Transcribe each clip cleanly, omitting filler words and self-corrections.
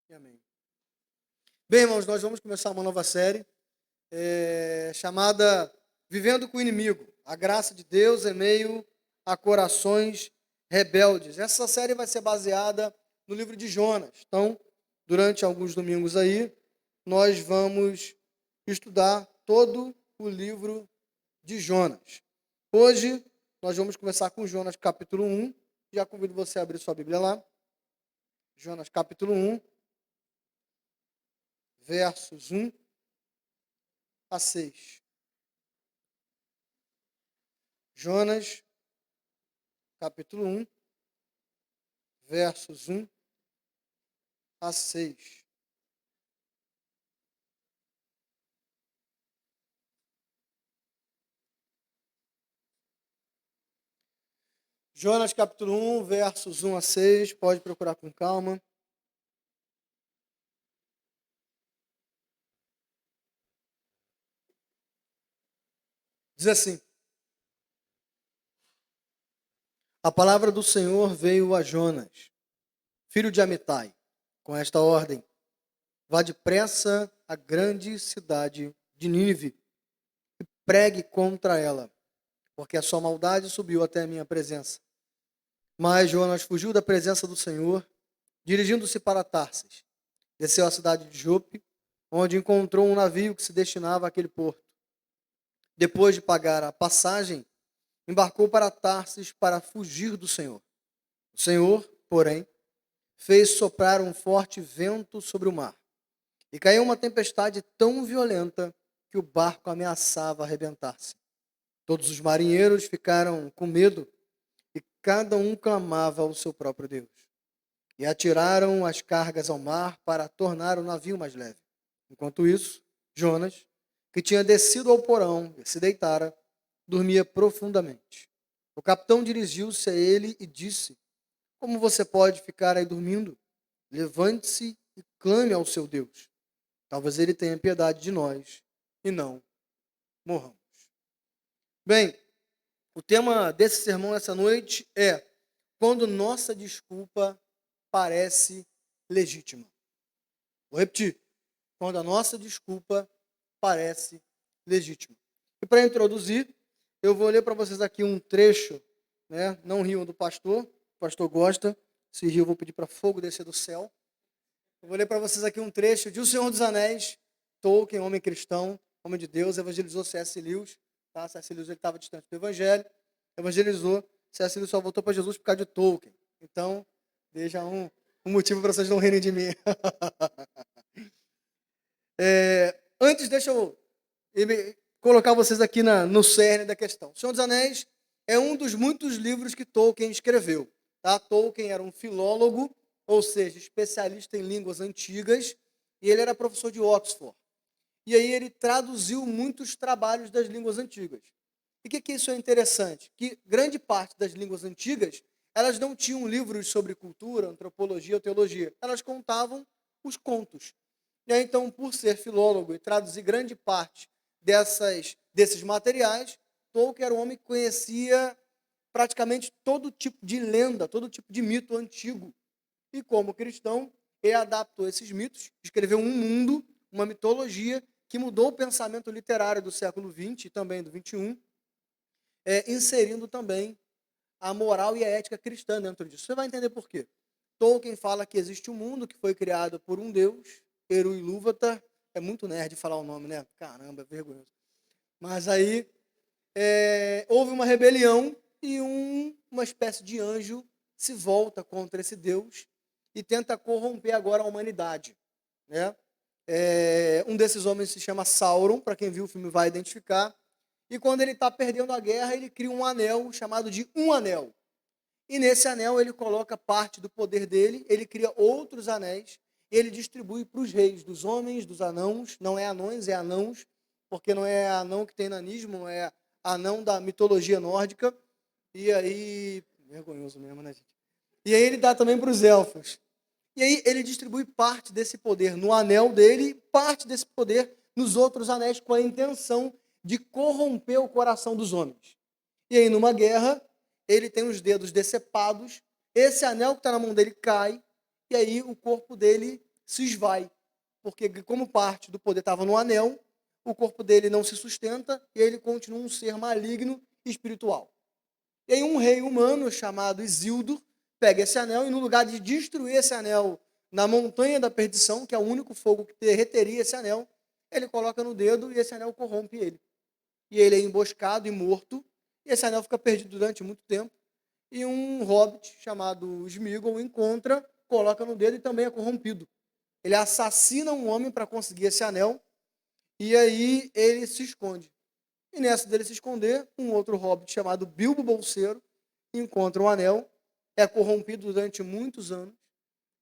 E amém. Bem, irmãos, nós vamos começar uma nova série chamada Vivendo com o Inimigo, a graça de Deus em meio a corações rebeldes. Essa série vai ser baseada no livro de Jonas. Então, durante alguns domingos aí, nós vamos estudar todo o livro de Jonas. Hoje, nós vamos começar com Jonas capítulo 1. Já convido você a abrir sua Bíblia lá. Jonas capítulo 1. Versos 1 a 6. Jonas, capítulo 1, versos 1 a 6. Jonas, capítulo 1, versos 1 a 6. Pode procurar com calma. Diz assim: A palavra do Senhor veio a Jonas, filho de Amitai, com esta ordem: vá depressa à grande cidade de Nínive e pregue contra ela, porque a sua maldade subiu até a minha presença. Mas Jonas fugiu da presença do Senhor, dirigindo-se para Tarsis. Desceu à cidade de Jope, onde encontrou um navio que se destinava àquele porto. Depois de pagar a passagem, embarcou para Tarsis para fugir do Senhor. O Senhor, porém, fez soprar um forte vento sobre o mar, e caiu uma tempestade tão violenta que o barco ameaçava arrebentar-se. Todos os marinheiros ficaram com medo, e cada um clamava ao seu próprio Deus. E atiraram as cargas ao mar para tornar o navio mais leve. Enquanto isso, Jonas, que tinha descido ao porão e se deitara, dormia profundamente. O capitão dirigiu-se a ele e disse: Como você pode ficar aí dormindo? Levante-se e clame ao seu Deus. Talvez ele tenha piedade de nós e não morramos. Bem, o tema desse sermão essa noite é: quando nossa desculpa parece legítima. Vou repetir. Quando a nossa desculpa parece legítima. E para introduzir, eu vou ler para vocês aqui um trecho, né? Não riam do pastor, o pastor gosta. Se rir, eu vou pedir para fogo descer do céu. Eu vou ler para vocês aqui um trecho de O Senhor dos Anéis. Tolkien, homem cristão, homem de Deus, evangelizou C.S. Lewis. Tá? C.S. Lewis estava distante do evangelho, evangelizou. C.S. Lewis só voltou para Jesus por causa de Tolkien. Então, deixa um motivo para vocês não rirem de mim. Antes, deixa eu colocar vocês aqui no cerne da questão. O Senhor dos Anéis é um dos muitos livros que Tolkien escreveu. Tá? Tolkien era um filólogo, ou seja, especialista em línguas antigas, e ele era professor de Oxford. E aí ele traduziu muitos trabalhos das línguas antigas. E o que isso é interessante? Que grande parte das línguas antigas, elas não tinham livros sobre cultura, antropologia ou teologia. Elas contavam os contos. E aí, então, por ser filólogo e traduzir grande parte desses materiais, Tolkien era um homem que conhecia praticamente todo tipo de lenda, todo tipo de mito antigo. E como cristão, ele adaptou esses mitos, escreveu um mundo, uma mitologia, que mudou o pensamento literário do século XX e também do XXI, inserindo também a moral e a ética cristã dentro disso. Você vai entender por quê. Tolkien fala que existe um mundo que foi criado por um Deus, Eru Ilúvatar. É muito nerd falar o nome, né? Caramba, é vergonhoso. Mas aí houve uma rebelião e uma espécie de anjo se volta contra esse Deus e tenta corromper agora a humanidade. Né? Um desses homens se chama Sauron, para quem viu o filme vai identificar. E quando ele está perdendo a guerra, ele cria um anel chamado de Um Anel. E nesse anel ele coloca parte do poder dele, ele cria outros anéis, ele distribui para os reis, dos homens, dos anãos, não é anões, é anãos, porque não é anão que tem nanismo, é anão da mitologia nórdica, e aí, vergonhoso mesmo, né, gente? E aí ele dá também para os elfos. E aí ele distribui parte desse poder no anel dele, parte desse poder nos outros anéis, com a intenção de corromper o coração dos homens. E aí, numa guerra, ele tem os dedos decepados, esse anel que está na mão dele cai, e aí o corpo dele se esvai, porque como parte do poder estava no anel, o corpo dele não se sustenta e ele continua um ser maligno espiritual. E aí um rei humano chamado Isildur pega esse anel e no lugar de destruir esse anel na montanha da perdição, que é o único fogo que derreteria esse anel, ele coloca no dedo e esse anel corrompe ele. E ele é emboscado e morto, e esse anel fica perdido durante muito tempo, e um hobbit chamado Sméagol o encontra, coloca no dedo e também é corrompido. Ele assassina um homem para conseguir esse anel, e aí ele se esconde. E nessa dele se esconder, um outro hobbit chamado Bilbo Bolseiro encontra um anel, é corrompido durante muitos anos,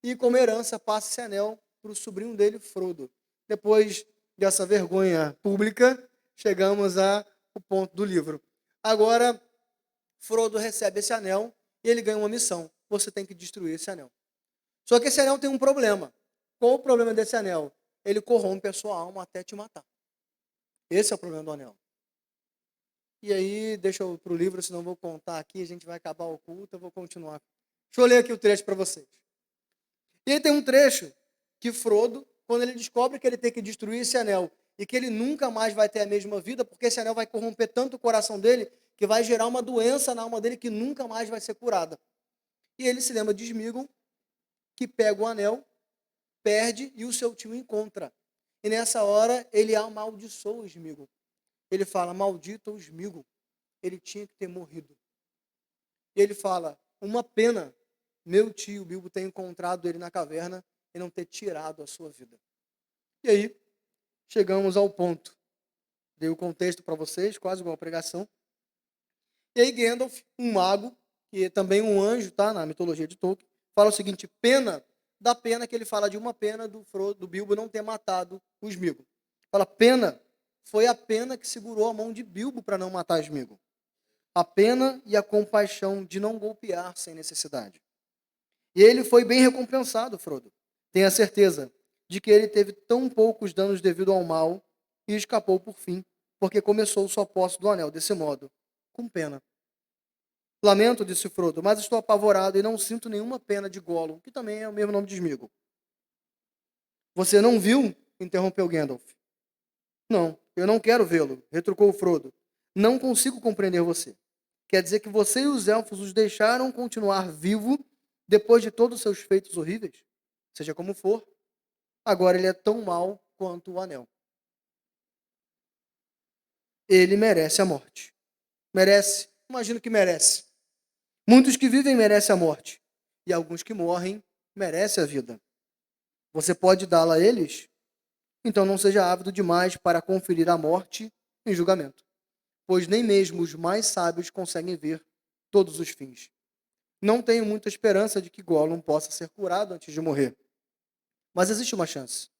e como herança passa esse anel para o sobrinho dele, Frodo. Depois dessa vergonha pública, chegamos ao ponto do livro. Agora, Frodo recebe esse anel e ele ganha uma missão. Você tem que destruir esse anel. Só que esse anel tem um problema. Qual o problema desse anel? Ele corrompe a sua alma até te matar. Esse é o problema do anel. E aí, deixa eu para o livro, senão eu vou contar aqui, a gente vai acabar o culto, eu vou continuar. Deixa eu ler aqui o trecho para vocês. E aí tem um trecho que Frodo, quando ele descobre que ele tem que destruir esse anel e que ele nunca mais vai ter a mesma vida, porque esse anel vai corromper tanto o coração dele que vai gerar uma doença na alma dele que nunca mais vai ser curada. E ele se lembra de Sméagol, que pega o anel, perde e o seu tio encontra. E nessa hora ele amaldiçoa o Sméagol. Ele fala, maldito o Sméagol, ele tinha que ter morrido. E ele fala, uma pena meu tio Bilbo ter encontrado ele na caverna e não ter tirado a sua vida. E aí, chegamos ao ponto. Dei o contexto para vocês, quase igual a pregação. E aí Gandalf, um mago, que é também um anjo, tá, na mitologia de Tolkien, fala o seguinte, da pena que ele fala de uma pena do Bilbo não ter matado o Sméagol. Fala, pena foi a pena que segurou a mão de Bilbo para não matar Sméagol. A pena e a compaixão de não golpear sem necessidade. E ele foi bem recompensado, Frodo. Tenha certeza de que ele teve tão poucos danos devido ao mal e escapou por fim, porque começou sua posse do anel desse modo, com pena. Lamento, disse Frodo, mas estou apavorado e não sinto nenhuma pena de Gollum, que também é o mesmo nome de Sméagol. Você não viu? Interrompeu Gandalf. Não, eu não quero vê-lo, retrucou Frodo. Não consigo compreender você. Quer dizer que você e os elfos os deixaram continuar vivo depois de todos os seus feitos horríveis? Seja como for, agora ele é tão mau quanto o anel. Ele merece a morte. Merece, imagino que merece. Muitos que vivem merecem a morte, e alguns que morrem merecem a vida. Você pode dá-la a eles? Então não seja ávido demais para conferir a morte em julgamento, pois nem mesmo os mais sábios conseguem ver todos os fins. Não tenho muita esperança de que Gollum possa ser curado antes de morrer. Mas existe uma chance.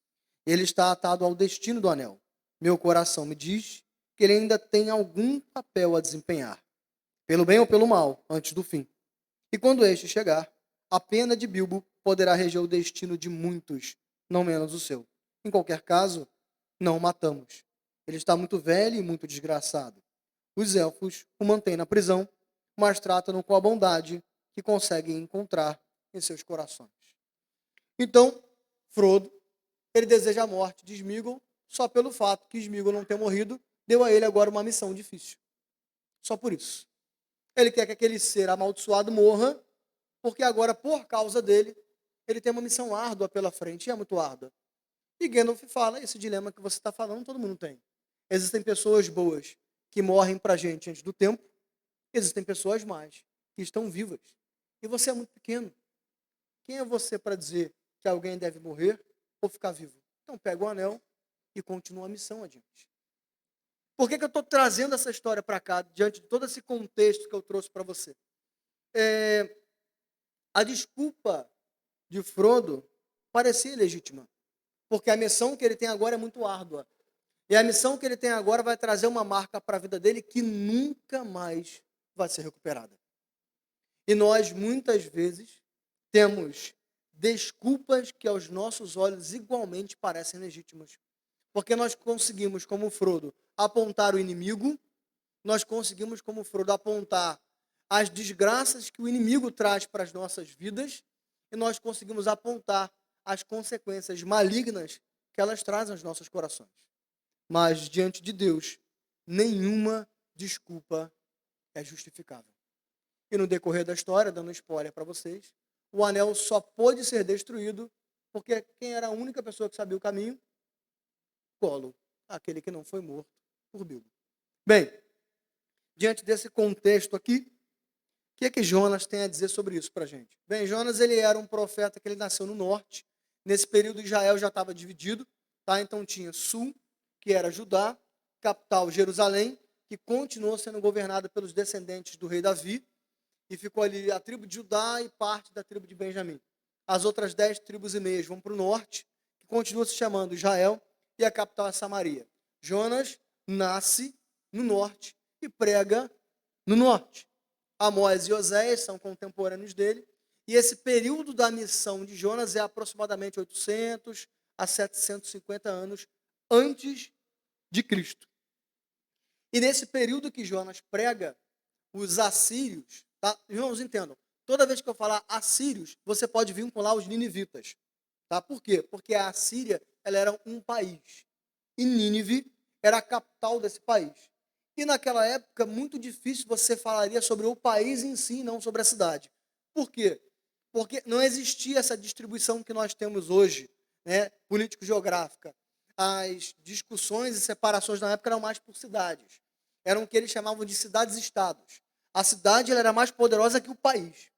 Ele está atado ao destino do anel. Meu coração me diz que ele ainda tem algum papel a desempenhar, pelo bem ou pelo mal, antes do fim. E quando este chegar, a pena de Bilbo poderá reger o destino de muitos, não menos o seu. Em qualquer caso, não o matamos. Ele está muito velho e muito desgraçado. Os elfos o mantêm na prisão, mas tratam-no com a bondade que conseguem encontrar em seus corações. Então, Frodo, ele deseja a morte de Sméagol, só pelo fato que Sméagol não ter morrido, deu a ele agora uma missão difícil. Só por isso. Ele quer que aquele ser amaldiçoado morra, porque agora, por causa dele, ele tem uma missão árdua pela frente, e é muito árdua. E Gandalf fala, esse dilema que você está falando, todo mundo tem. Existem pessoas boas que morrem pra gente antes do tempo, existem pessoas más que estão vivas. E você é muito pequeno. Quem é você para dizer que alguém deve morrer ou ficar vivo? Então pega o anel e continua a missão adiante. Por que eu estou trazendo essa história para cá, diante de todo esse contexto que eu trouxe para você? A desculpa de Frodo parecia legítima, porque a missão que ele tem agora é muito árdua. E a missão que ele tem agora vai trazer uma marca para a vida dele que nunca mais vai ser recuperada. E nós, muitas vezes, temos desculpas que aos nossos olhos igualmente parecem legítimas. Porque nós conseguimos, como Frodo, apontar o inimigo, nós conseguimos, como Frodo, apontar as desgraças que o inimigo traz para as nossas vidas, e nós conseguimos apontar as consequências malignas que elas trazem aos nossos corações. Mas, diante de Deus, nenhuma desculpa é justificável. E no decorrer da história, dando spoiler para vocês, o anel só pôde ser destruído porque quem era a única pessoa que sabia o caminho? Gollum, aquele que não foi morto por Bilbo. Bem, diante desse contexto aqui, o que é que Jonas tem a dizer sobre isso para a gente? Bem, Jonas ele era um profeta que ele nasceu no norte. Nesse período Israel já estava dividido, tá? Então tinha sul, que era Judá, capital Jerusalém, que continuou sendo governada pelos descendentes do rei Davi, e ficou ali a tribo de Judá e parte da tribo de Benjamim. As outras 10 tribos e meias vão para o norte, que continua se chamando Israel, e a capital é Samaria. Jonas nasce no norte e prega no norte. Amós e Oséias são contemporâneos dele, e esse período da missão de Jonas é aproximadamente 800 a 750 anos antes de Cristo. E nesse período que Jonas prega, os assírios, tá? Irmãos, entendam, toda vez que eu falar assírios, você pode vincular os ninivitas. Tá? Por quê? Porque a Assíria ela era um país, e Nínive era a capital desse país. E naquela época, muito difícil você falaria sobre o país em si, não sobre a cidade. Por quê? Porque não existia essa distribuição que nós temos hoje, né, político-geográfica. As discussões e separações na época eram mais por cidades. Eram o que eles chamavam de cidades-estados. A cidade ela era mais poderosa que o país.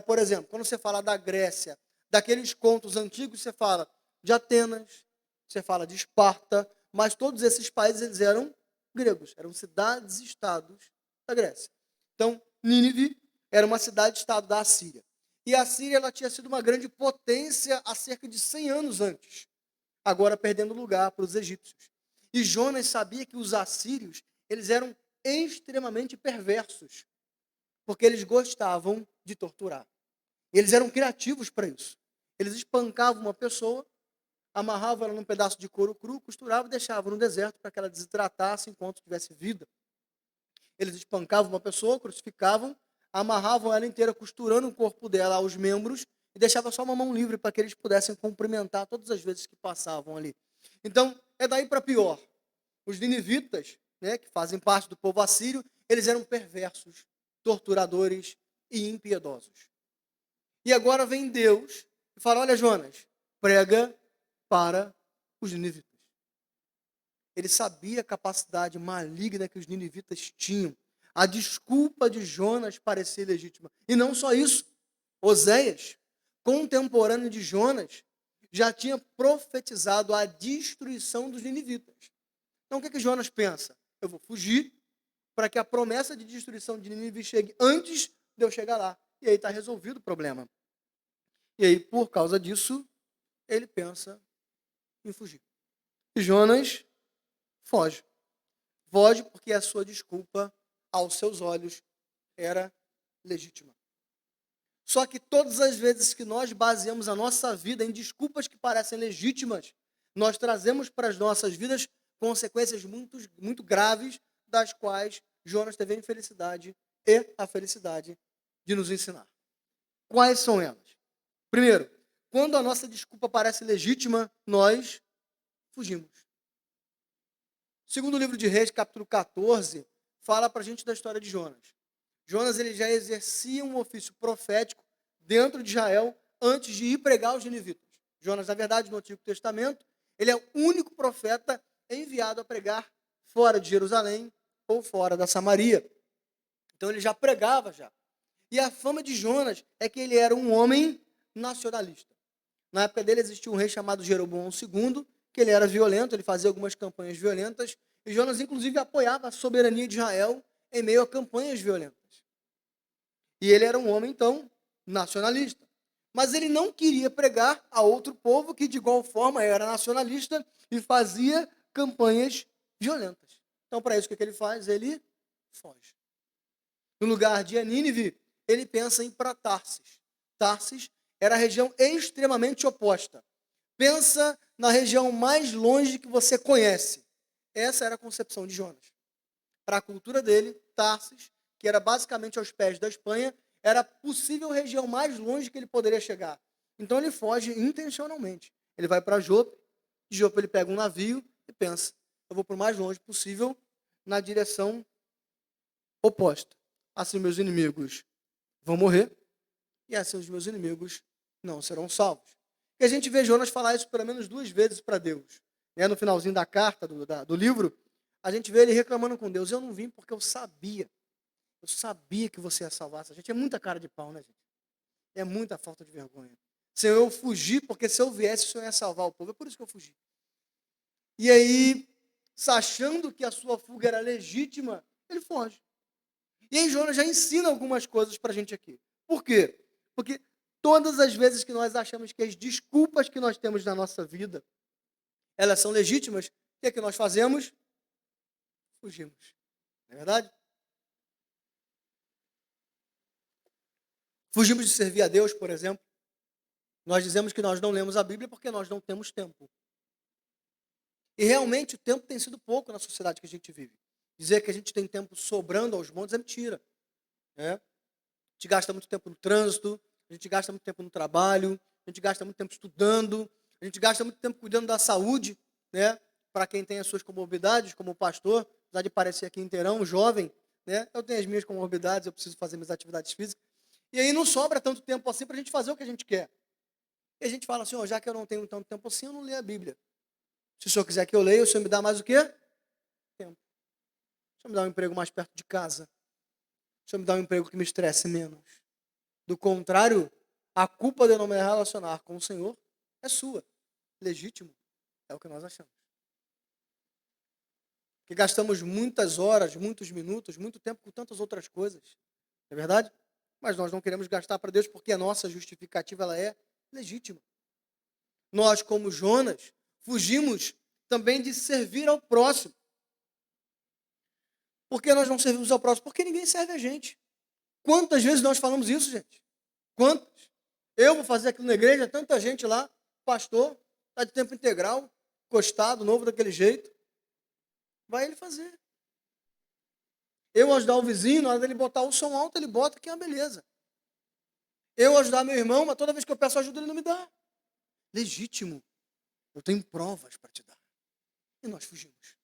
Por exemplo, quando você fala da Grécia, daqueles contos antigos, você fala de Atenas, você fala de Esparta, mas todos esses países eles eram gregos, eram cidades-estados da Grécia. Então, Nínive era uma cidade-estado da Assíria. E a Síria ela tinha sido uma grande potência há cerca de 100 anos antes, agora perdendo lugar para os egípcios. E Jonas sabia que os assírios eles eram extremamente perversos, porque eles gostavam de torturar. Eles eram criativos para isso. Eles espancavam uma pessoa, amarravam ela num pedaço de couro cru, costuravam e deixavam no deserto para que ela desidratasse enquanto tivesse vida. Eles espancavam uma pessoa, crucificavam, amarravam ela inteira, costurando o corpo dela aos membros e deixavam só uma mão livre para que eles pudessem cumprimentar todas as vezes que passavam ali. Então, é daí para pior. Os ninivitas, né, que fazem parte do povo assírio, eles eram perversos, torturadores e impiedosos. E agora vem Deus e fala, olha Jonas, prega para os ninivitas. Ele sabia a capacidade maligna que os ninivitas tinham. A desculpa de Jonas parecia legítima. E não só isso. Oséias, contemporâneo de Jonas, já tinha profetizado a destruição dos ninivitas. Então o que Jonas pensa? Eu vou fugir para que a promessa de destruição de Nínive chegue antes de eu chegar lá. E aí está resolvido o problema. E aí, por causa disso, ele pensa em fugir. E Jonas foge. Foge porque a sua desculpa, aos seus olhos, era legítima. Só que todas as vezes que nós baseamos a nossa vida em desculpas que parecem legítimas, nós trazemos para as nossas vidas consequências muito, muito graves, das quais Jonas teve a infelicidade e a felicidade de nos ensinar. Quais são elas? Primeiro, quando a nossa desculpa parece legítima, nós fugimos. Segundo o livro de Reis, capítulo 14, fala para a gente da história de Jonas. Jonas ele já exercia um ofício profético dentro de Israel antes de ir pregar aos ninivitas. Jonas, na verdade, no Antigo Testamento, ele é o único profeta enviado a pregar fora de Jerusalém ou fora da Samaria. Então ele já pregava já. E a fama de Jonas é que ele era um homem nacionalista. Na época dele existia um rei chamado Jeroboão II, que ele era violento, ele fazia algumas campanhas violentas, e Jonas inclusive apoiava a soberania de Israel em meio a campanhas violentas. E ele era um homem, então, nacionalista. Mas ele não queria pregar a outro povo que, de igual forma, era nacionalista e fazia campanhas violentas. Então, para isso, o que ele faz? Ele foge. No lugar de Nínive, ele pensa em ir para Tarsis. Tarsis era a região extremamente oposta. Pensa na região mais longe que você conhece. Essa era a concepção de Jonas. Para a cultura dele, Tarsis, que era basicamente aos pés da Espanha, era a possível região mais longe que ele poderia chegar. Então ele foge intencionalmente. Ele vai para Jope, de Jope ele pega um navio e pensa, eu vou para o mais longe possível, na direção oposta. Assim meus inimigos vão morrer, e assim os meus inimigos não serão salvos. E a gente vê Jonas falar isso pelo menos 2 vezes para Deus. No finalzinho da carta, do livro, a gente vê ele reclamando com Deus, eu não vim porque eu sabia que você ia salvar essa gente. É muita cara de pau, né, gente? É muita falta de vergonha. Senhor, eu fugi, porque se eu viesse, o Senhor ia salvar o povo. É por isso que eu fugi. E aí, achando que a sua fuga era legítima, ele foge. E aí Jonas já ensina algumas coisas para a gente aqui. Por quê? Porque todas as vezes que nós achamos que as desculpas que nós temos na nossa vida, elas são legítimas, o que é que nós fazemos? Fugimos. Não é verdade? Fugimos de servir a Deus, por exemplo. Nós dizemos que nós não lemos a Bíblia porque nós não temos tempo. E realmente o tempo tem sido pouco na sociedade que a gente vive. Dizer que a gente tem tempo sobrando aos montes é mentira. Né? A gente gasta muito tempo no trânsito, a gente gasta muito tempo no trabalho, a gente gasta muito tempo estudando, a gente gasta muito tempo cuidando da saúde, né? Para quem tem as suas comorbidades, como o pastor, apesar de parecer aqui inteirão, jovem, né? Eu tenho as minhas comorbidades, eu preciso fazer minhas atividades físicas. E aí não sobra tanto tempo assim para a gente fazer o que a gente quer. E a gente fala assim, já que eu não tenho tanto tempo assim, eu não leio a Bíblia. Se o senhor quiser que eu leia, o senhor me dá mais o quê? Tempo. O senhor me dá um emprego mais perto de casa. O senhor me dá um emprego que me estresse menos. Do contrário, a culpa de eu não me relacionar com o Senhor é sua. Legítimo. É o que nós achamos. Que gastamos muitas horas, muitos minutos, muito tempo com tantas outras coisas. Não é verdade? Mas nós não queremos gastar para Deus porque a nossa justificativa ela é legítima. Nós, como Jonas, fugimos também de servir ao próximo. Por que nós não servimos ao próximo? Porque ninguém serve a gente. Quantas vezes nós falamos isso, gente? Quantas? Eu vou fazer aquilo na igreja, tanta gente lá, pastor, está de tempo integral, encostado, novo daquele jeito. Vai ele fazer. Eu ajudar o vizinho, na hora dele botar o som alto, ele bota, que é uma beleza. Eu ajudar meu irmão, mas toda vez que eu peço ajuda, ele não me dá. Legítimo. Eu tenho provas para te dar. E nós fugimos.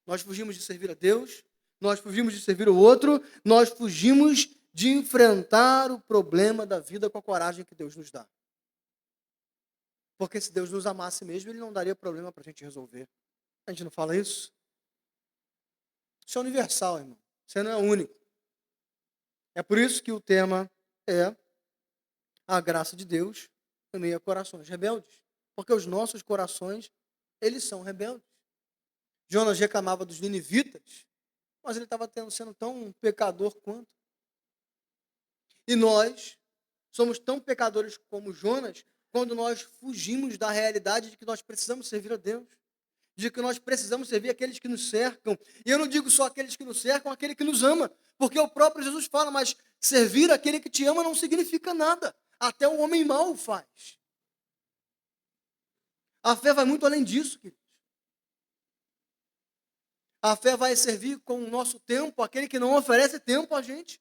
Nós fugimos de servir a Deus, nós fugimos de servir o outro, nós fugimos de enfrentar o problema da vida com a coragem que Deus nos dá. Porque se Deus nos amasse mesmo, Ele não daria problema para a gente resolver. A gente não fala isso? Isso é universal, irmão. Você não é único. É por isso que o tema é a graça de Deus em meio a corações rebeldes. Porque os nossos corações, eles são rebeldes. Jonas reclamava dos ninivitas, mas ele estava sendo tão pecador quanto. E nós somos tão pecadores como Jonas quando nós fugimos da realidade de que nós precisamos servir a Deus, de que nós precisamos servir aqueles que nos cercam. E eu não digo só aqueles que nos cercam, aquele que nos ama, porque o próprio Jesus fala, mas servir aquele que te ama não significa nada. Até o homem mau faz. A fé vai muito além disso, queridos. A fé vai servir com o nosso tempo, aquele que não oferece tempo a gente.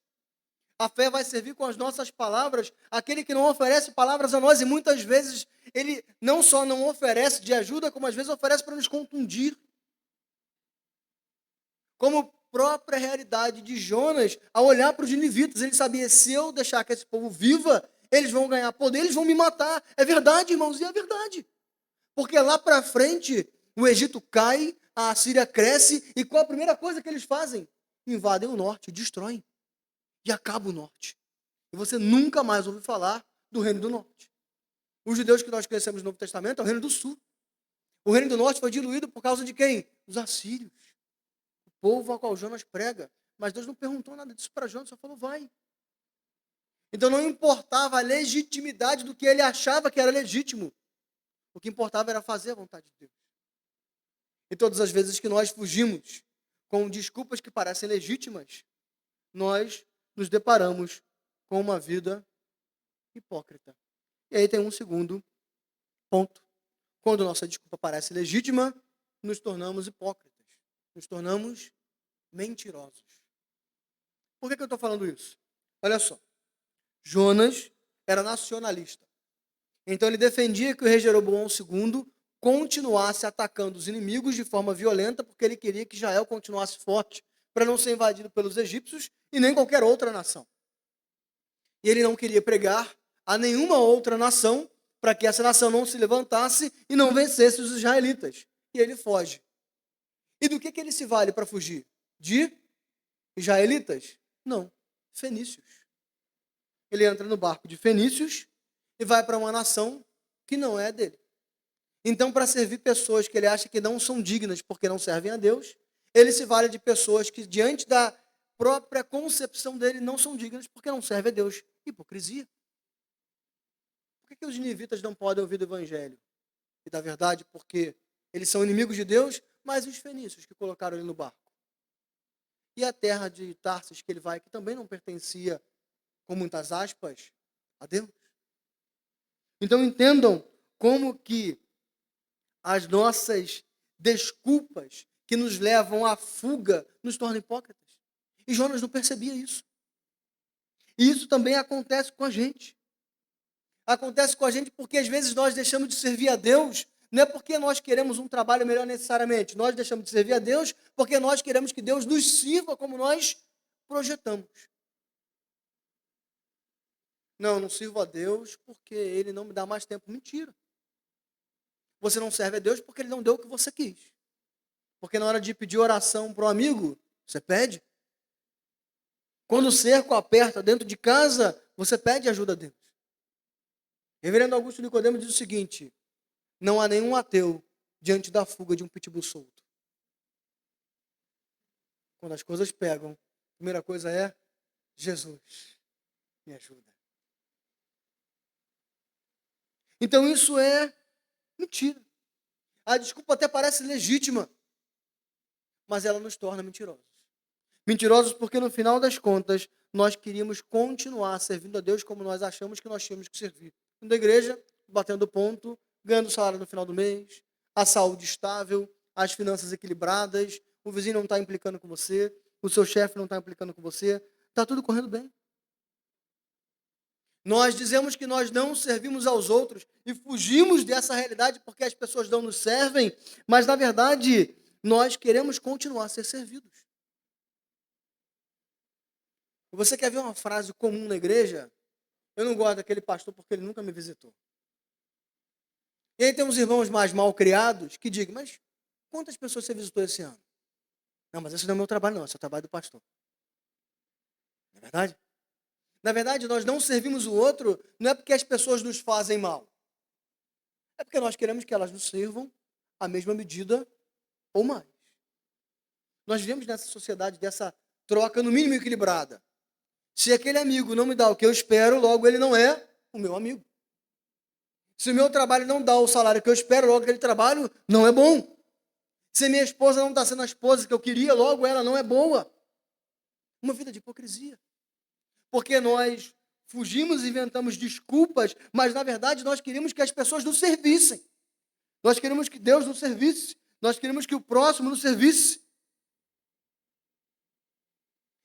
A fé vai servir com as nossas palavras, aquele que não oferece palavras a nós, e muitas vezes ele não só não oferece de ajuda, como às vezes oferece para nos contundir. Como própria realidade de Jonas, ao olhar para os ninivitas, ele sabia, se eu deixar que esse povo viva, eles vão ganhar poder, eles vão me matar. É verdade, irmãos, e é verdade. Porque lá para frente, o Egito cai, a Síria cresce, e qual a primeira coisa que eles fazem? Invadem o norte, destroem. E acaba o norte. E você nunca mais ouve falar do reino do norte. Os judeus que nós conhecemos no Novo Testamento é o reino do sul. O reino do norte foi diluído por causa de quem? Os assírios. O povo ao qual Jonas prega. Mas Deus não perguntou nada disso para Jonas, só falou, vai. Então não importava a legitimidade do que ele achava que era legítimo. O que importava era fazer a vontade de Deus. E todas as vezes que nós fugimos com desculpas que parecem legítimas, nós nos deparamos com uma vida hipócrita. E aí tem um segundo ponto. Quando nossa desculpa parece legítima, nos tornamos hipócritas. Nos tornamos mentirosos. Por que eu estou falando isso? Olha só. Jonas era nacionalista. Então ele defendia que o rei Jeroboão II continuasse atacando os inimigos de forma violenta, porque ele queria que Israel continuasse forte, para não ser invadido pelos egípcios e nem qualquer outra nação. E ele não queria pregar a nenhuma outra nação, para que essa nação não se levantasse e não vencesse os israelitas. E ele foge. E do que ele se vale para fugir? De israelitas? Não, fenícios. Ele entra no barco de fenícios e vai para uma nação que não é dele. Então, para servir pessoas que ele acha que não são dignas porque não servem a Deus, ele se vale de pessoas que, diante da própria concepção dele, não são dignas porque não servem a Deus. Hipocrisia. Por que os ninivitas não podem ouvir do evangelho e da verdade? Porque eles são inimigos de Deus, mas os fenícios que colocaram ele no barco. E a terra de Tarsis que ele vai, que também não pertencia, com muitas aspas, a Deus. Então entendam como que as nossas desculpas que nos levam à fuga nos tornam hipócritas. E Jonas não percebia isso. E isso também acontece com a gente. Acontece com a gente porque às vezes nós deixamos de servir a Deus, não é porque nós queremos um trabalho melhor necessariamente. Nós deixamos de servir a Deus porque nós queremos que Deus nos sirva como nós projetamos. Não sirvo a Deus porque Ele não me dá mais tempo. Mentira. Você não serve a Deus porque Ele não deu o que você quis. Porque na hora de pedir oração para um amigo, você pede. Quando o cerco aperta dentro de casa, você pede ajuda a Deus. Reverendo Augusto Nicodemo diz o seguinte: não há nenhum ateu diante da fuga de um pitbull solto. Quando as coisas pegam, a primeira coisa é: Jesus, me ajuda. Então isso é mentira. A desculpa até parece legítima, mas ela nos torna mentirosos. Mentirosos porque no final das contas, nós queríamos continuar servindo a Deus como nós achamos que nós tínhamos que servir. Da igreja, batendo ponto, ganhando salário no final do mês, a saúde estável, as finanças equilibradas, o vizinho não está implicando com você, o seu chefe não está implicando com você, está tudo correndo bem. Nós dizemos que nós não servimos aos outros e fugimos dessa realidade porque as pessoas não nos servem, mas na verdade nós queremos continuar a ser servidos. Você quer ver uma frase comum na igreja? Eu não gosto daquele pastor porque ele nunca me visitou. E aí tem uns irmãos mais mal criados que digam: mas quantas pessoas você visitou esse ano? Não, mas esse não é o meu trabalho não, esse é o trabalho do pastor. Não é verdade? Na verdade, nós não servimos o outro, não é porque as pessoas nos fazem mal. É porque nós queremos que elas nos sirvam à mesma medida ou mais. Nós vivemos nessa sociedade dessa troca, no mínimo, equilibrada. Se aquele amigo não me dá o que eu espero, logo ele não é o meu amigo. Se o meu trabalho não dá o salário que eu espero, logo aquele trabalho não é bom. Se minha esposa não está sendo a esposa que eu queria, logo ela não é boa. Uma vida de hipocrisia. Porque nós fugimos e inventamos desculpas, mas na verdade nós queríamos que as pessoas nos servissem. Nós queríamos que Deus nos servisse. Nós queríamos que o próximo nos servisse.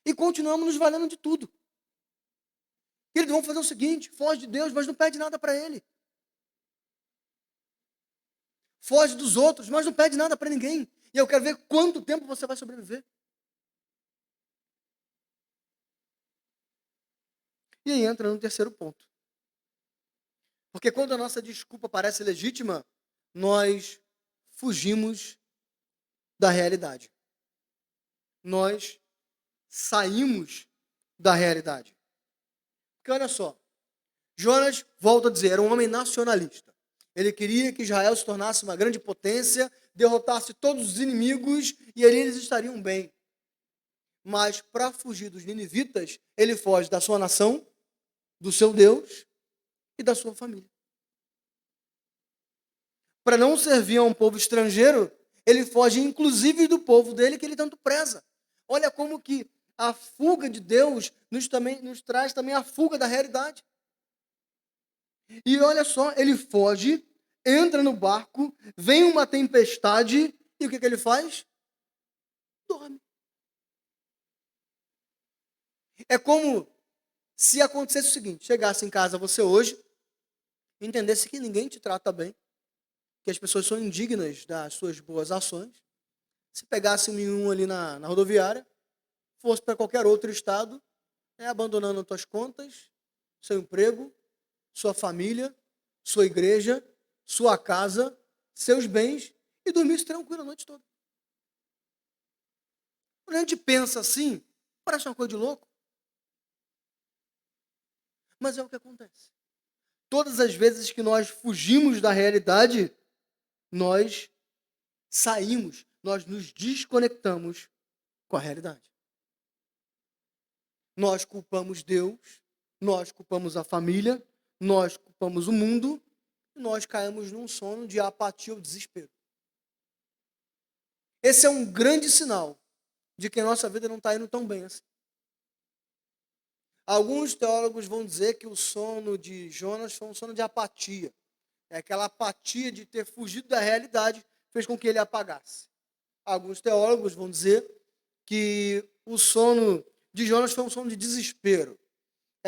E continuamos nos valendo de tudo. Eles vão fazer o seguinte: foge de Deus, mas não pede nada para Ele. Foge dos outros, mas não pede nada para ninguém. E eu quero ver quanto tempo você vai sobreviver. E aí entra no terceiro ponto. Porque quando a nossa desculpa parece legítima, nós fugimos da realidade. Nós saímos da realidade. Porque olha só, Jonas, volta a dizer, era um homem nacionalista. Ele queria que Israel se tornasse uma grande potência, derrotasse todos os inimigos e ali eles estariam bem. Mas para fugir dos ninivitas, ele foge da sua nação, do seu Deus e da sua família. Para não servir a um povo estrangeiro, ele foge inclusive do povo dele que ele tanto preza. Olha como que a fuga de Deus nos traz também a fuga da realidade. E olha só, ele foge, entra no barco, vem uma tempestade, e o que ele faz? Dorme. É como se acontecesse o seguinte: chegasse em casa você hoje, entendesse que ninguém te trata bem, que as pessoas são indignas das suas boas ações, se pegasse um ali na rodoviária, fosse para qualquer outro estado, abandonando as tuas contas, seu emprego, sua família, sua igreja, sua casa, seus bens, e dormisse tranquilo a noite toda. Quando a gente pensa assim, parece uma coisa de louco. Mas é o que acontece. Todas as vezes que nós fugimos da realidade, nós saímos, nós nos desconectamos com a realidade. Nós culpamos Deus, nós culpamos a família, nós culpamos o mundo, e nós caímos num sono de apatia ou desespero. Esse é um grande sinal de que a nossa vida não está indo tão bem assim. Alguns teólogos vão dizer que o sono de Jonas foi um sono de apatia. É aquela apatia de ter fugido da realidade fez com que ele apagasse. Alguns teólogos vão dizer que o sono de Jonas foi um sono de desespero.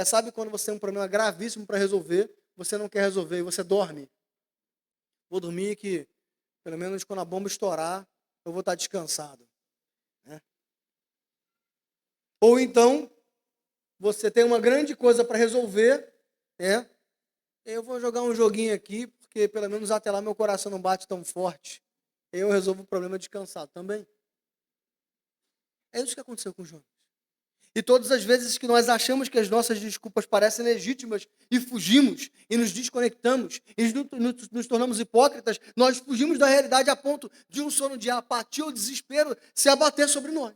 Sabe quando você tem um problema gravíssimo para resolver, você não quer resolver e você dorme? Vou dormir que, pelo menos quando a bomba estourar, eu vou estar descansado. Ou então, você tem uma grande coisa para resolver, eu vou jogar um joguinho aqui, porque pelo menos até lá meu coração não bate tão forte. Eu resolvo o problema descansado também. É isso que aconteceu com Jonas. E todas as vezes que nós achamos que as nossas desculpas parecem legítimas e fugimos, e nos desconectamos, e nos tornamos hipócritas, nós fugimos da realidade a ponto de um sono de apatia ou desespero se abater sobre nós.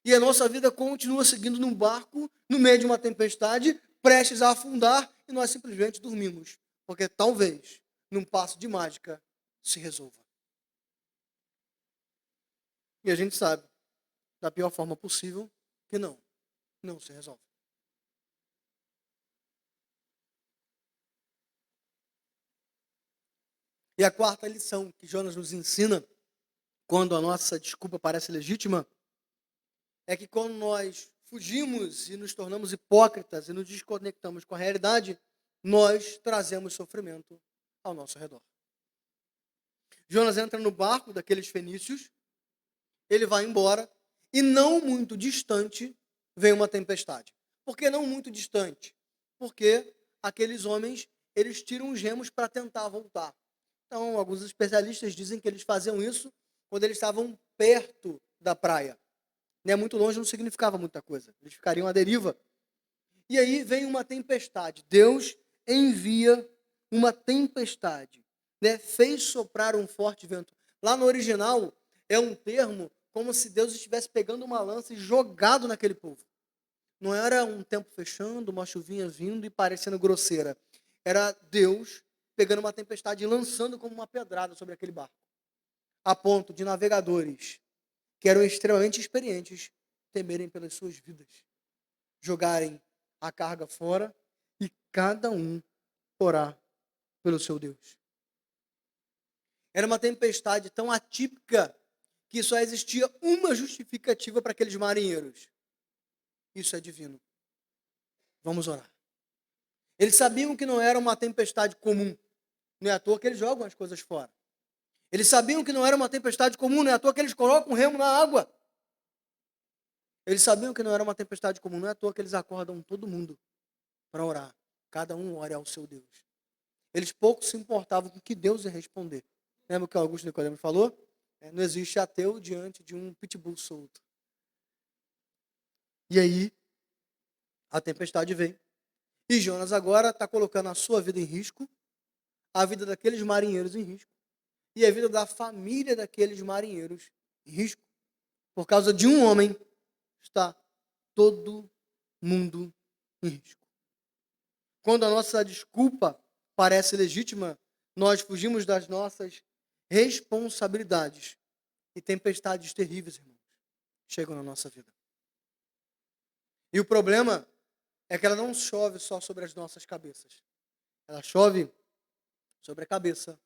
E a nossa vida continua seguindo num barco, no meio de uma tempestade, prestes a afundar, e nós simplesmente dormimos. Porque talvez, num passo de mágica, se resolva. E a gente sabe, da pior forma possível, que não se resolve. E a quarta lição que Jonas nos ensina, quando a nossa desculpa parece legítima, é que quando nós fugimos e nos tornamos hipócritas e nos desconectamos com a realidade, nós trazemos sofrimento ao nosso redor. Jonas entra no barco daqueles fenícios, ele vai embora, e não muito distante vem uma tempestade. Por que não muito distante? Porque aqueles homens, eles tiram os remos para tentar voltar. Então, alguns especialistas dizem que eles faziam isso quando eles estavam perto da praia. Muito longe não significava muita coisa. Eles ficariam à deriva. E aí vem uma tempestade. Deus envia uma tempestade. Fez soprar um forte vento. Lá no original, é um termo como se Deus estivesse pegando uma lança e jogado naquele povo. Não era um tempo fechando, uma chuvinha vindo e parecendo grosseira. Era Deus pegando uma tempestade e lançando como uma pedrada sobre aquele barco. A ponto de navegadores que eram extremamente experientes temerem pelas suas vidas, jogarem a carga fora e cada um orar pelo seu Deus. Era uma tempestade tão atípica que só existia uma justificativa para aqueles marinheiros. Isso é divino. Vamos orar. Eles sabiam que não era uma tempestade comum. Não é à toa que eles jogam as coisas fora. Eles sabiam que não era uma tempestade comum, não é à toa que eles colocam um remo na água. Eles sabiam que não era uma tempestade comum, não é à toa que eles acordam todo mundo para orar. Cada um ore ao seu Deus. Eles pouco se importavam com o que Deus ia responder. Lembra o que Augusto Nicodemo falou? Não existe ateu diante de um pitbull solto. E aí, a tempestade vem. E Jonas agora está colocando a sua vida em risco, a vida daqueles marinheiros em risco, e a vida da família daqueles marinheiros em risco. Por causa de um homem, está todo mundo em risco. Quando a nossa desculpa parece legítima, nós fugimos das nossas responsabilidades. E tempestades terríveis, irmãos, chegam na nossa vida. E o problema é que ela não chove só sobre as nossas cabeças. Ela chove sobre a cabeça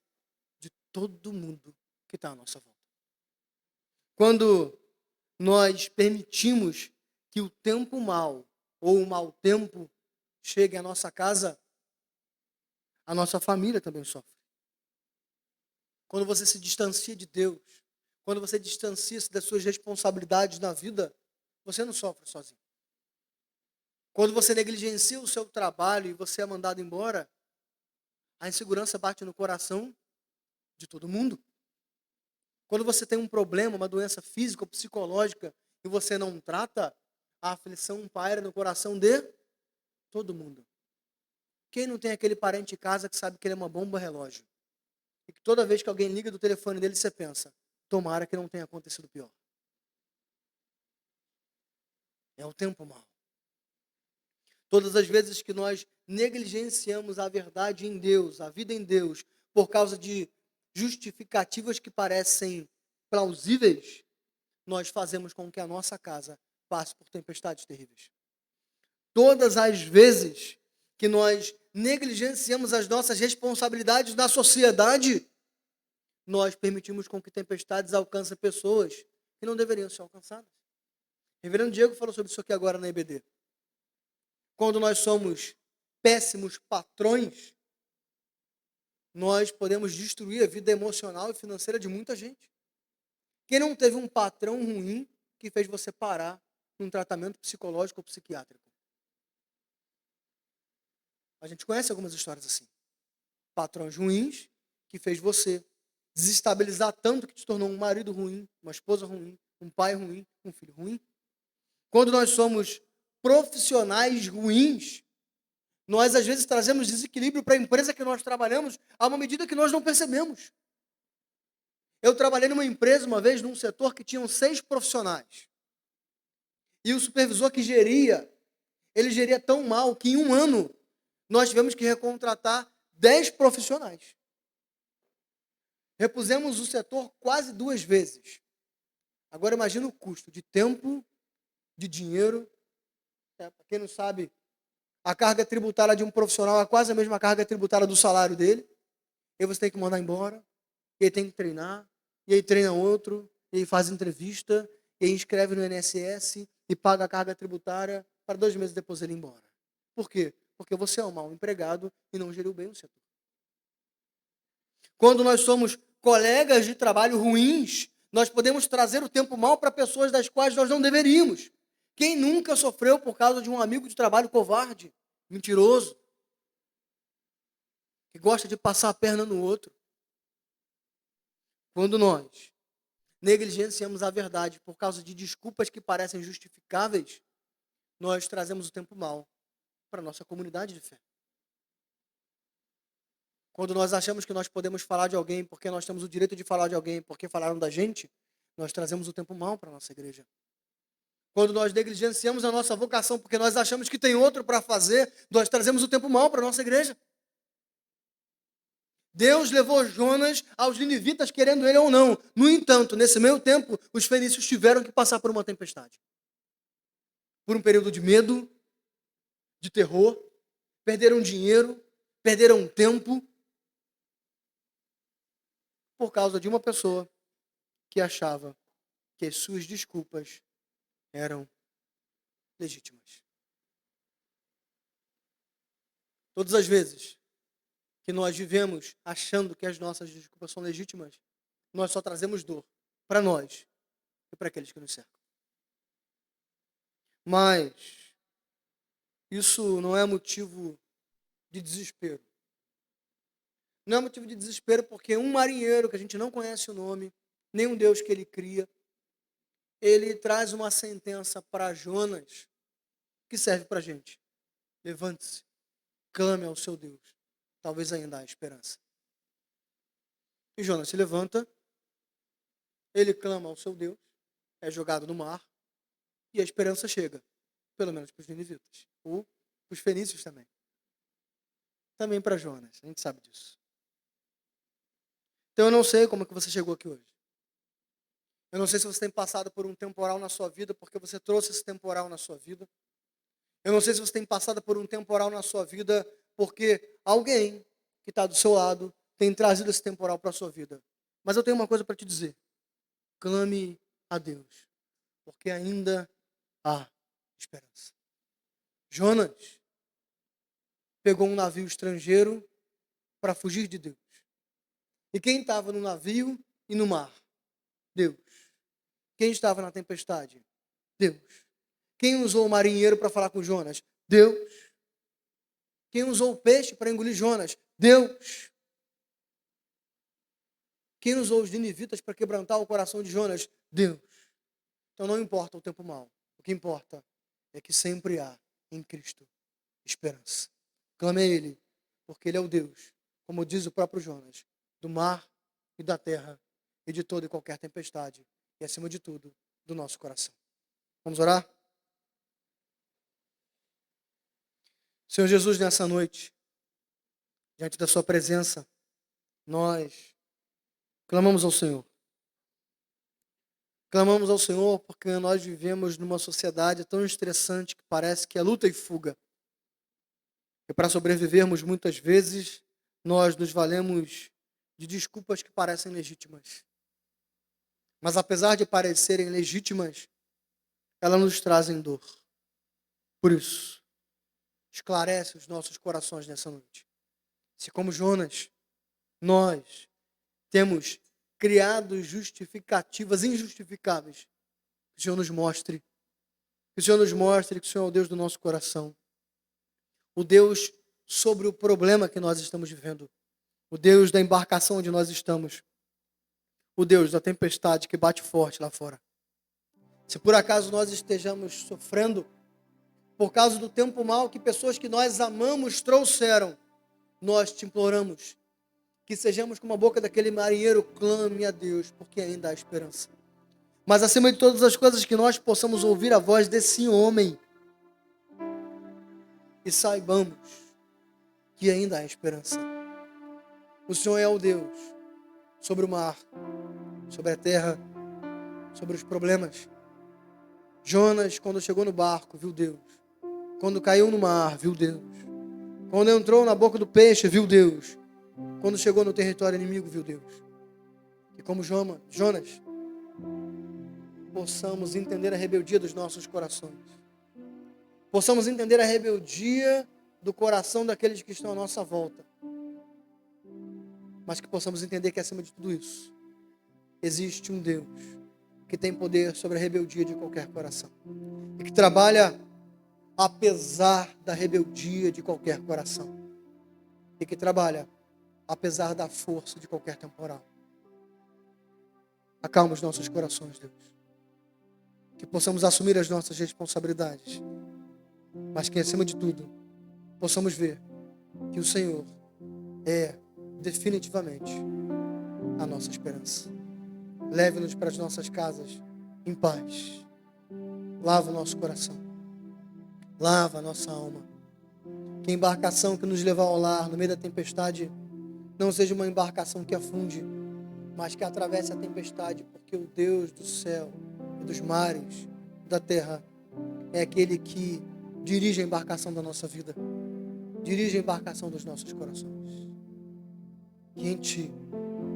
de todo mundo que está à nossa volta. Quando nós permitimos que o tempo mau ou o mau tempo cheguem à nossa casa, a nossa família também sofre. Quando você se distancia de Deus, quando você distancia-se das suas responsabilidades na vida, você não sofre sozinho. Quando você negligencia o seu trabalho e você é mandado embora, a insegurança bate no coração de todo mundo. Quando você tem um problema, uma doença física ou psicológica, e você não trata, a aflição paira no coração de todo mundo. Quem não tem aquele parente em casa que sabe que ele é uma bomba relógio? E que toda vez que alguém liga do telefone dele, você pensa, tomara que não tenha acontecido pior. É o tempo mau. Todas as vezes que nós negligenciamos a verdade em Deus, a vida em Deus, por causa de justificativas que parecem plausíveis, nós fazemos com que a nossa casa passe por tempestades terríveis. Todas as vezes que nós negligenciamos as nossas responsabilidades na sociedade, nós permitimos com que tempestades alcancem pessoas que não deveriam ser alcançadas. O reverendo Diego falou sobre isso aqui agora na EBD. Quando nós somos péssimos patrões, nós podemos destruir a vida emocional e financeira de muita gente. Quem não teve um patrão ruim que fez você parar num tratamento psicológico ou psiquiátrico? A gente conhece algumas histórias assim. Patrões ruins que fez você desestabilizar tanto que te tornou um marido ruim, uma esposa ruim, um pai ruim, um filho ruim. Quando nós somos profissionais ruins, nós às vezes trazemos desequilíbrio para a empresa que nós trabalhamos a uma medida que nós não percebemos. Eu trabalhei numa empresa uma vez, num setor que tinham 6 profissionais. E o supervisor que geria, ele geria tão mal que em um ano nós tivemos que recontratar 10 profissionais. Repusemos o setor quase 2 vezes. Agora imagina o custo de tempo, de dinheiro. Para quem não sabe, a carga tributária de um profissional é quase a mesma carga tributária do salário dele. E aí você tem que mandar embora, e aí tem que treinar, e aí treina outro, e aí faz entrevista, e aí inscreve no INSS e paga a carga tributária para 2 meses depois ele ir embora. Por quê? Porque você é um mau empregado e não geriu bem o setor. Quando nós somos colegas de trabalho ruins, nós podemos trazer o tempo mal para pessoas das quais nós não deveríamos. Quem nunca sofreu por causa de um amigo de trabalho covarde, mentiroso, que gosta de passar a perna no outro? Quando nós negligenciamos a verdade por causa de desculpas que parecem justificáveis, nós trazemos o tempo mal para a nossa comunidade de fé. Quando nós achamos que nós podemos falar de alguém porque nós temos o direito de falar de alguém porque falaram da gente, nós trazemos o tempo mal para a nossa igreja. Quando nós negligenciamos a nossa vocação porque nós achamos que tem outro para fazer, nós trazemos o tempo mal para a nossa igreja. Deus levou Jonas aos ninivitas querendo ele ou não. No entanto, nesse meio tempo, os fenícios tiveram que passar por uma tempestade. Por um período de medo, de terror, perderam dinheiro, perderam tempo, por causa de uma pessoa que achava que as suas desculpas eram legítimas. Todas as vezes que nós vivemos achando que as nossas desculpas são legítimas, nós só trazemos dor para nós e para aqueles que nos cercam. Mas isso não é motivo de desespero. Não é motivo de desespero porque um marinheiro que a gente não conhece o nome, nem um Deus que ele cria, ele traz uma sentença para Jonas que serve para a gente. Levante-se, clame ao seu Deus. Talvez ainda há esperança. E Jonas se levanta, ele clama ao seu Deus, é jogado no mar, e a esperança chega, pelo menos para os ninivitas, ou para os fenícios também. Também para Jonas, a gente sabe disso. Então eu não sei como é que você chegou aqui hoje. Eu não sei se você tem passado por um temporal na sua vida, porque você trouxe esse temporal na sua vida. Eu não sei se você tem passado por um temporal na sua vida, porque alguém que está do seu lado tem trazido esse temporal para a sua vida. Mas eu tenho uma coisa para te dizer. Clame a Deus, porque ainda há esperança. Jonas, pegou um navio estrangeiro para fugir de Deus. E quem estava no navio e no mar? Deus. Quem estava na tempestade? Deus. Quem usou o marinheiro para falar com Jonas? Deus. Quem usou o peixe para engolir Jonas? Deus. Quem usou os ninivitas para quebrantar o coração de Jonas? Deus. Então não importa o tempo mau. O que importa é que sempre há em Cristo esperança. Clame a Ele, porque Ele é o Deus, como diz o próprio Jonas, do mar e da terra e de toda e qualquer tempestade e, acima de tudo, do nosso coração. Vamos orar? Senhor Jesus, nessa noite, diante da sua presença, nós clamamos ao Senhor. Clamamos ao Senhor porque nós vivemos numa sociedade tão estressante que parece que é luta e fuga. E para sobrevivermos, muitas vezes, nós nos valemos de desculpas que parecem legítimas. Mas apesar de parecerem legítimas, elas nos trazem dor. Por isso, esclarece os nossos corações nessa noite. Se como Jonas, nós temos criado justificativas injustificáveis, que o Senhor nos mostre. Que o Senhor nos mostre que o Senhor é o Deus do nosso coração. O Deus sobre o problema que nós estamos vivendo. O Deus da embarcação onde nós estamos. O Deus da tempestade que bate forte lá fora. Se por acaso nós estejamos sofrendo por causa do tempo mau que pessoas que nós amamos trouxeram, nós te imploramos que sejamos como a boca daquele marinheiro, clame a Deus, porque ainda há esperança. Mas acima de todas as coisas, que nós possamos ouvir a voz desse homem e saibamos que ainda há esperança. O Senhor é o Deus sobre o mar, sobre a terra, sobre os problemas. Jonas, quando chegou no barco, viu Deus. Quando caiu no mar, viu Deus. Quando entrou na boca do peixe, viu Deus. Quando chegou no território inimigo, viu Deus. E como Jonas, possamos entender a rebeldia dos nossos corações. Possamos entender a rebeldia do coração daqueles que estão à nossa volta. Mas que possamos entender que acima de tudo isso, existe um Deus que tem poder sobre a rebeldia de qualquer coração. E que trabalha apesar da rebeldia de qualquer coração. E que trabalha apesar da força de qualquer temporal. Acalma os nossos corações, Deus. Que possamos assumir as nossas responsabilidades. Mas que, acima de tudo, possamos ver que o Senhor é definitivamente a nossa esperança. Leve-nos para as nossas casas em paz. Lava o nosso coração. Lava a nossa alma. Que a embarcação que nos levar ao lar no meio da tempestade não seja uma embarcação que afunde, mas que atravesse a tempestade, porque o Deus do céu e dos mares, da terra, é aquele que dirige a embarcação da nossa vida, dirige a embarcação dos nossos corações. Que em Ti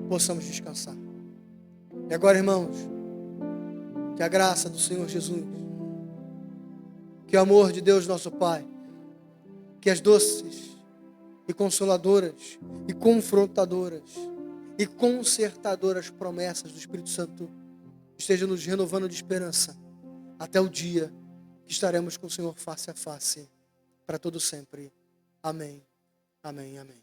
possamos descansar. E agora, irmãos, que a graça do Senhor Jesus, que o amor de Deus nosso Pai, que as doces e consoladoras e confrontadoras e consertadoras promessas do Espírito Santo estejam nos renovando de esperança até o dia que estaremos com o Senhor face a face para todo sempre. Amém, amém, amém.